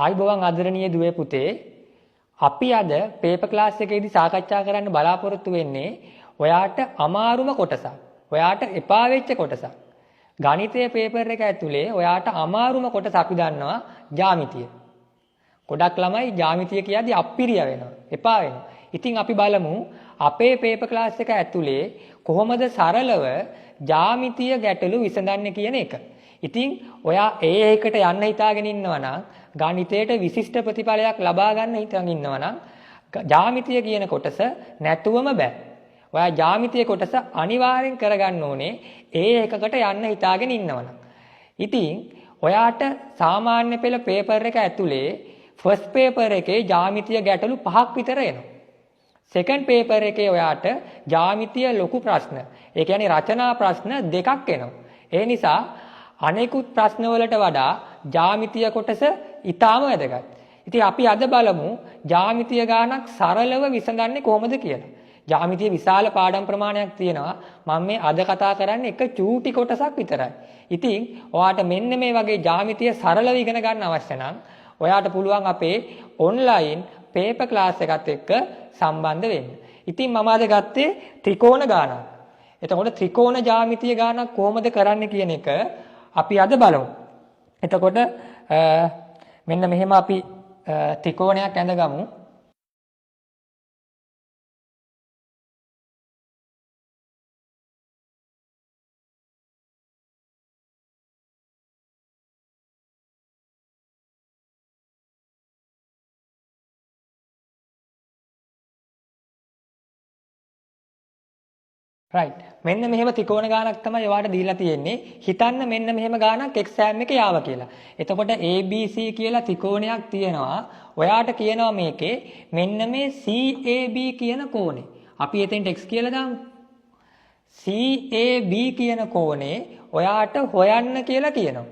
ආයිබෝවන් ආදරණීය දුවේ පුතේ අපි අද පේපර් ක්ලාස් එකේදී සාකච්ඡා කරන්න බලාපොරොත්තු වෙන්නේ ඔයාට අමාරුම කොටසක්. ඔයාට එපා වෙච්ච කොටසක්. ගණිතයේ පේපර් එක ඇතුලේ ඔයාට අමාරුම කොටස අපි දන්නවා ජ්‍යාමිතිය. ගොඩක් ළමයි ජ්‍යාමිතිය කියද්දි අප්පිරිය වෙනවා. එපා වෙනවා. ඉතින් අපි බලමු අපේ පේපර් ක්ලාස් එක ඇතුලේ කොහොමද සරලව ජ්‍යාමිතිය ගැටලු විසඳන්නේ කියන එක. ඉතින් ඔයා ඒකට යන්න හිතාගෙන ඉන්නවා නම් ගණිතයට විශිෂ්ට ප්‍රතිඵලයක් ලබා ගන්න හිතන් ඉන්නවා නම් ජ්‍යාමිතිය කියන කොටස නැතුවම බෑ. ඔයා ජ්‍යාමිතිය කොටස අනිවාර්යෙන් කරගන්න ඕනේ ඒකකට යන්න හිතාගෙන ඉන්නවා නම්. ඉතින් ඔයාට සාමාන්‍ය පෙළ පේපර් එක ඇතුලේ ෆස්ට් පේපර් එකේ ජ්‍යාමිතිය ගැටලු 5ක් විතර එනවා. සෙකන්ඩ් පේපර් එකේ ඔයාට ජ්‍යාමිතිය ලොකු ප්‍රශ්න, ඒ කියන්නේ රචනා ප්‍රශ්න 2ක් එනවා. ඒ නිසා අනෙකුත් ප්‍රශ්න වලට වඩා ජ්‍යාමිතිය කොටස ඊටාම වැදගත්. ඉතින් අපි අද බලමු ජ්‍යාමිතිය ගානක් සරලව විසඳන්නේ කොහොමද කියලා. ජ්‍යාමිතිය විශාල පාඩම් ප්‍රමාණයක් තියෙනවා. මම මේ අද කතා කරන්නේ එක චූටි කොටසක් විතරයි. ඉතින් ඔයාට මෙන්න මේ වගේ ජ්‍යාමිතිය සරලව ඉගෙන ගන්න අවශ්‍ය නම් ඔයාට පුළුවන් අපේ ඔන්ලයින් පේපර් ක්ලාස් එකත් එක්ක සම්බන්ධ වෙන්න. ඉතින් මම අද ගත්තේ ත්‍රිකෝණ ගානක්. එතකොට ත්‍රිකෝණ ජ්‍යාමිතිය ගානක් කොහොමද කරන්නේ කියන එක අපි අද බලමු. එතකොට මෙන්න මෙහෙම අපි ත්‍රිකෝණයක් ඇඳගමු. right මෙන්න මෙහෙම ත්‍රිකෝණ ගානක් තමයි ඔයාලට දීලා තියෙන්නේ. හිතන්න මෙන්න මෙහෙම ගානක් එක්සෑම් එකේ යාවා කියලා. එතකොට ABC කියලා ත්‍රිකෝණයක් තියෙනවා. ඔයාට කියනවා මේකේ මෙන්න මේ CAB කියන කෝණේ. අපි එතෙන්ට x කියලා දාමු. CAB කියන කෝණේ ඔයාට හොයන්න කියලා කියනවා.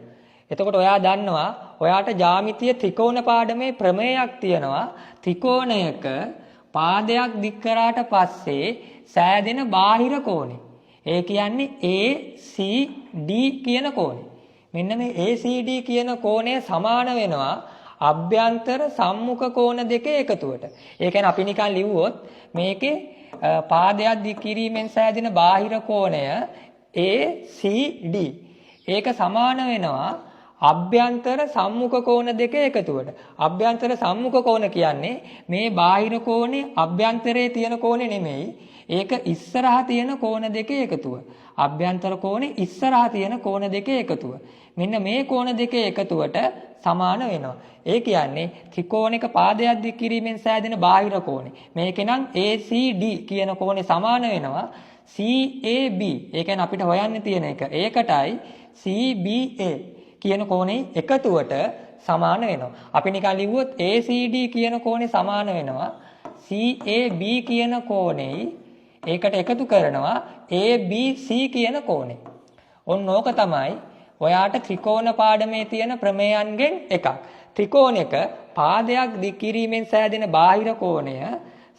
එතකොට ඔයා දන්නවා ඔයාට ජ්‍යාමිතිය ත්‍රිකෝණ පාඩමේ ප්‍රමේයයක් තියෙනවා. ත්‍රිකෝණයක පාදයක් දික් කරාට පස්සේ සෑදෙන බාහිර කෝණේ. ඒ කියන්නේ ACD කියන කෝණේ. මෙන්න මේ ACD කියන කෝණය සමාන වෙනවා අභ්‍යන්තර සම්මුඛ කෝණ දෙකේ එකතුවට. ඒ කියන්නේ අපි නිකන් ලිව්වොත් මේකේ පාදයක් දික් කිරීමෙන් සෑදෙන බාහිර කෝණය ACD. ඒක සමාන වෙනවා අභ්‍යන්තර සම්මුඛ කෝණ දෙකේ එකතුවට. අභ්‍යන්තර සම්මුඛ කෝණ කියන්නේ මේ බාහිර කෝණේ අභ්‍යන්තරයේ තියෙන කෝණේ නෙමෙයි. ඒක ඉස්සරහා තියෙන කෝණ දෙකේ එකතුව. අභ්‍යන්තර කෝණේ ඉස්සරහා තියෙන කෝණ දෙකේ එකතුව. මෙන්න මේ කෝණ දෙකේ එකතුවට සමාන වෙනවා. ඒ කියන්නේ ත්‍රිකෝණයක පාදයක් දික් කිරීමෙන් සෑදෙන බාහිර කෝණේ. මේකේ නම් ACD කියන කෝණේ සමාන වෙනවා CAB. ඒ කියන්නේ අපිට හොයන්න තියෙන එක. ඒකටයි CBA කියන කෝණේ එකතුවට සමාන වෙනවා. අපි නිකන් ලිව්වොත් ACD කියන කෝණේ සමාන වෙනවා CAB කියන කෝණේ ඒකට එකතු කරනවා ABC කියන කෝණේ. ඔන්න ඕක තමයි ඔයාට ත්‍රිකෝණ පාඩමේ තියෙන ප්‍රමේයන්ගෙන් එකක්. ත්‍රිකෝණයක පාදයක් දික් කිරීමෙන් සෑදෙන බාහිර කෝණය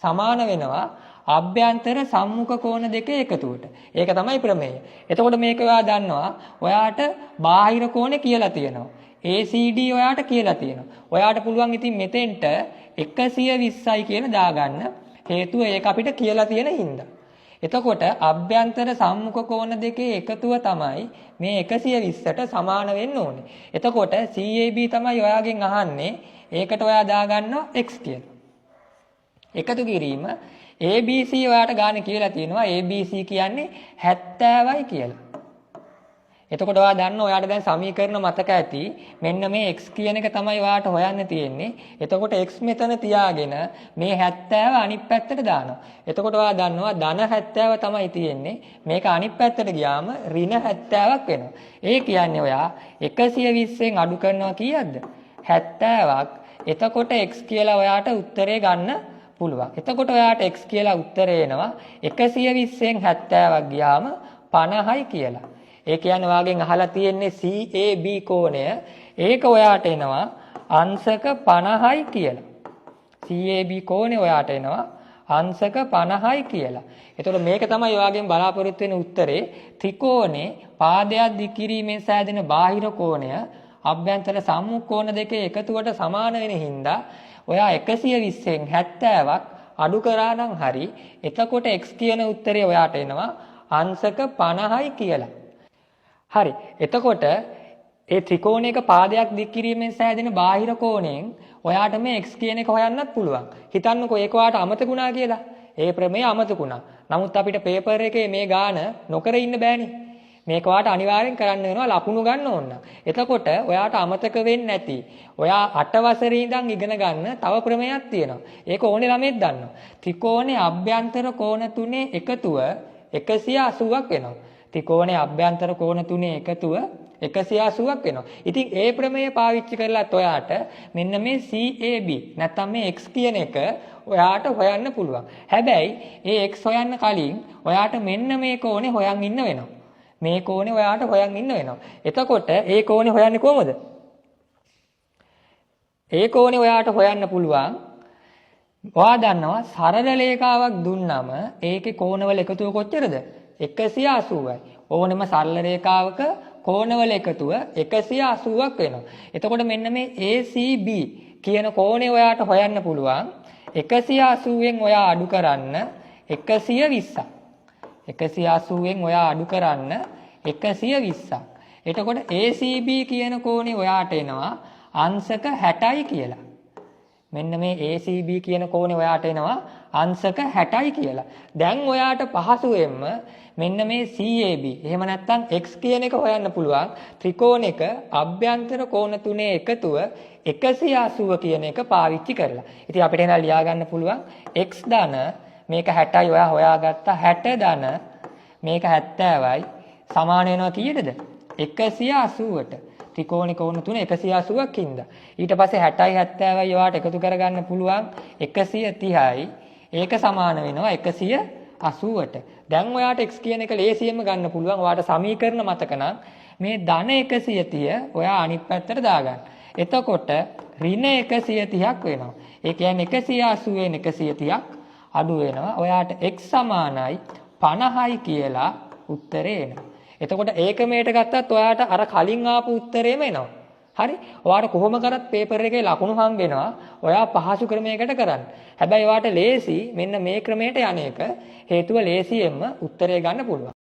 සමාන වෙනවා අභ්‍යන්තර සම්මුඛ කෝණ දෙකේ එකතුවට. ඒක තමයි ප්‍රමේය. එතකොට මේක ඔයා දන්නවා ඔයාට බාහිර කෝණේ කියලා තියෙනවා. ACD ඔයාට කියලා තියෙනවා. ඔයාට පුළුවන් ඉතින් මෙතෙන්ට 120යි කියලා දාගන්න. හේතුව ඒක අපිට කියලා තියෙන හින්දා. එතකොට අභ්‍යන්තර සම්මුඛ කෝණ දෙකේ එකතුව තමයි මේ 120ට සමාන වෙන්න ඕනේ. එතකොට CAB තමයි ඔයාගෙන් අහන්නේ. ඒකට ඔයා දාගන්නවා x කියලා. එකතු කිරීම ABC ඔයාට ගාන කියලා තියෙනවා. ABC කියන්නේ 70යි කියලා. එතකොට ඔයා දන්නවා ඔයාට දැන් සමීකරණ මතක ඇති. මෙන්න මේ x කියන එක තමයි ඔයාට හොයන්න තියෙන්නේ. එතකොට x මෙතන තියාගෙන මේ 70 අනිත් පැත්තට දානවා. එතකොට ඔයා දන්නවා ධන 70 තමයි තියෙන්නේ. මේක අනිත් පැත්තට ගියාම ඍණ 70ක් වෙනවා. ඒ කියන්නේ ඔයා 120න් අඩු කරනවා කීයක්ද? 70ක්. එතකොට x කියලා ඔයාට උත්තරේ ගන්න පුළුවන්. එතකොට ඔයාට x කියලා උත්තරේ එනවා 120න් 70ක් ගියාම 50යි කියලා. ඒ කියන්නේ ඔයාගෙන් අහලා තියෙන්නේ CAB කෝණය. ඒක ඔයාට එනවා අංශක 50යි කියලා. CAB කෝණය ඔයාට එනවා අංශක 50යි කියලා. එතකොට මේක තමයි ඔයාගෙන් බලාපොරොත්තු වෙන උත්තරේ. ත්‍රිකෝණේ පාදයක් දික් කිරීමෙන් සෑදෙන බාහිර කෝණය අභ්‍යන්තර සම්මුඛ දෙකේ එකතුවට සමාන වෙන හින්දා ඔයා 120න් 70ක් අඩු කරා නම් හරි එතකොට x කියන උත්තරේ ඔයාට එනවා අංශක 50යි කියලා. හරි. එතකොට ඒ ත්‍රිකෝණයක පාදයක් දික් කිරීමෙන් සෑදෙන බාහිර කෝණයෙන් ඔයාට මේ x කියන එක හොයන්නත් පුළුවන්. හිතන්නකෝ ඒක ඔයාට අමතකුණා කියලා. ඒ ප්‍රමේය අමතකුණා. නමුත් අපිට පේපර් එකේ මේ ගාන නොකර ඉන්න බෑනේ. මේක ඔයාට අනිවාර්යෙන් කරන්න වෙනවා ලකුණු ගන්න ඕන. එතකොට ඔයාට අමතක වෙන්නේ නැති. ඔයා 8 වසරේ ඉඳන් ඉගෙන ගන්න තව ප්‍රමේයක් තියෙනවා. ඒක ඕනේ ළමෙක් දන්නවා. ත්‍රිකෝණයේ අභ්‍යන්තර කෝණ තුනේ එකතුව 180ක් වෙනවා. ත්‍රිකෝණයේ අභ්‍යන්තර කෝණ තුනේ එකතුව 180ක් වෙනවා. ඉතින් ඒ ප්‍රමේය පාවිච්චි කරලත් ඔයාට මෙන්න මේ CAB නැත්නම් මේ x කියන එක ඔයාට හොයන්න පුළුවන්. හැබැයි ඒ x හොයන්න කලින් ඔයාට මෙන්න මේ කෝණේ හොයන් ඉන්න වෙනවා. මේ කෝණේ ඔයාට හොයන් ඉන්න වෙනවා. එතකොට ඒ කෝණේ හොයන්නේ කොහොමද? ඒ කෝණේ ඔයාට හොයන්න පුළුවන්. ඔයා දන්නවා සරල රේඛාවක් දුන්නම ඒකේ කෝණවල එකතුව කොච්චරද? 180යි. ඕනෙම සරල රේඛාවක කෝණවල එකතුව 180ක් වෙනවා. එතකොට මෙන්න මේ ACB කියන කෝණේ ඔයාට හොයන්න පුළුවන්. 180න් ඔයා අඩු කරන්න 120ක්. 180න් ඔයා අඩු කරන්න 120ක්. එතකොට ACB කියන කෝණේ ඔයාට එනවා අංශක 60යි කියලා. මෙන්න මේ ACB කියන කෝණේ ඔයාට එනවා අංශක 60යි කියලා. දැන් ඔයාට පහසුවෙන්ම මෙන්න මේ CAB එහෙම නැත්නම් x කියන එක හොයන්න පුළුවන් ත්‍රිකෝණයක අභ්‍යන්තර කෝණ තුනේ එකතුව 180 කියන එක පාවිච්චි කරලා. ඉතින් අපිට එනවා ලියා ගන්න පුළුවන් x ධන මේක 60යි ඔයා හොයාගත්තා 60 ධන මේක 70යි සමාන වෙනවා කීයටද 180ට. ත්‍රිකෝණ කෝණ තුන 180ක් හින්දා ඊට පස්සේ 60යි 70යි ඔයාට එකතු කරගන්න පුළුවන් 130යි ඒක සමාන වෙනවා 180ට. දැන් ඔයාට x කියන එක ලේසියෙන්ම ගන්න පුළුවන්. ඔයාට සමීකරණ මතක නම් මේ ධන 130 ඔයා අනිත් පැත්තට දාගන්න. එතකොට ඍණ 130ක් වෙනවා. ඒ කියන්නේ 180 වෙන 130ක් අඩු වෙනවා. ඔයාට x සමානයි 50යි කියලා උත්තරේ එනවා. එතකොට ඒකමයට ගත්තත් ඔයාට අර කලින් ආපු උත්තරේම එනවා. හරි? ඔයාට කොහොම කරත් පේපර් එකේ ලකුණු හම්බ වෙනවා. ඔයා පහසු ක්‍රමයකට කරන්න. හැබැයි ඔයාට ලේසි මෙන්න මේ ක්‍රමයට යන්නේක හේතුව ලේසියෙන්ම උත්තරේ ගන්න පුළුවන්.